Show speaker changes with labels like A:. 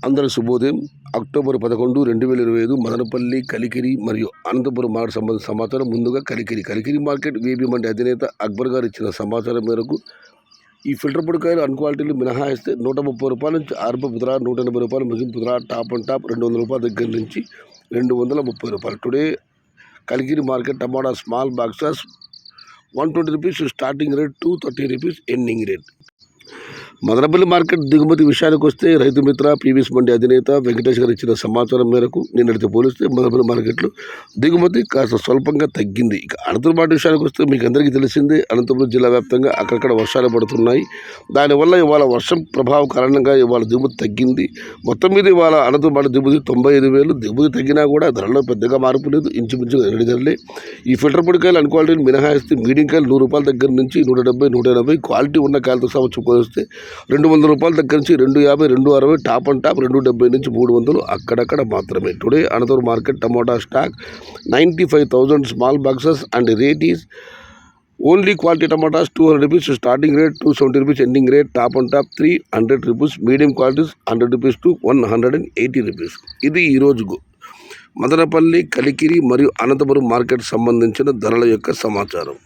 A: అందరి శుభోదయం. అక్టోబర్ 11, 2025 మదనపల్లి, కలికిరి మరియు అనంతపురం మార్కెట్ సంబంధించిన సమాచారం. ముందుగా కలికిరి మార్కెట్ వేబీ మండి అధినేత అక్బర్ గారు ఇచ్చిన సమాచారం మేరకు ఈ ఫిల్టర్ పొడికాయలు అన్ క్వాలిటీలు మినహాయిస్తే 130 రూపాయల నుంచి ఆరంభ పుదరా, 180 రూపాయలు ముగింపు పుదరా, టాప్ అండ్ టాప్ 200 రూపాయల దగ్గర నుంచి 230 రూపాయలు. టుడే కలికిరి మార్కెట్ టమాటా small boxes 120 rupees starting rate, 230 rupees ending rate. Madanapalle market దిగుమతి విషయానికి వస్తే రైతు మిత్ర పీవీఎస్ మండి అధినేత వెంకటేష్ గారు ఇచ్చిన సమాచారం మేరకు నిన్నటితో పోలిస్తే మదనపల్లి మార్కెట్లో దిగుమతి కాస్త స్వల్పంగా తగ్గింది. ఇక అనంతపురం విషయానికి వస్తే మీకు అందరికీ తెలిసిందే, అనంతపురం జిల్లా వ్యాప్తంగా అక్కడక్కడ వర్షాలు పడుతున్నాయి. దానివల్ల ఇవాళ వర్షం ప్రభావం కారణంగా ఇవాళ దిగుమతి తగ్గింది. మొత్తం మీద ఇవాళ అనంతపురం దిగుమతి 95,000. దిగుమతి తగ్గినా కూడా ధరలో పెద్దగా మార్పు లేదు, ఇంచుమించుగా రెండు ధరలే. ఈ ఫిల్టర్ పొడికాయలు అన్ క్వాలిటీలు మినహాయిస్తే మీడియం కాయలు 100 రూపాయల దగ్గర నుంచి 170, 180, క్వాలిటీ ఉన్న కాయలతో సంవత్సరం పోలిస్తే 200 రూపాయల దగ్గర నుంచి 250, 260, టాప్ అండ్ టాప్ 270 నుంచి 300 అక్కడక్కడ మాత్రమే. Today Anantapuram market tomato stock 95,000 small boxes and rate is only quality tomatoes 200 rupees starting rate, 270 rupees ending rate, top and top 300 rupees, medium qualities 100 rupees to 180 rupees. ఇది ఈరోజు మదనపల్లి, కలికిరి మరియు అనంతపురం మార్కెట్ సంబంధించిన ధరల యొక్క సమాచారం.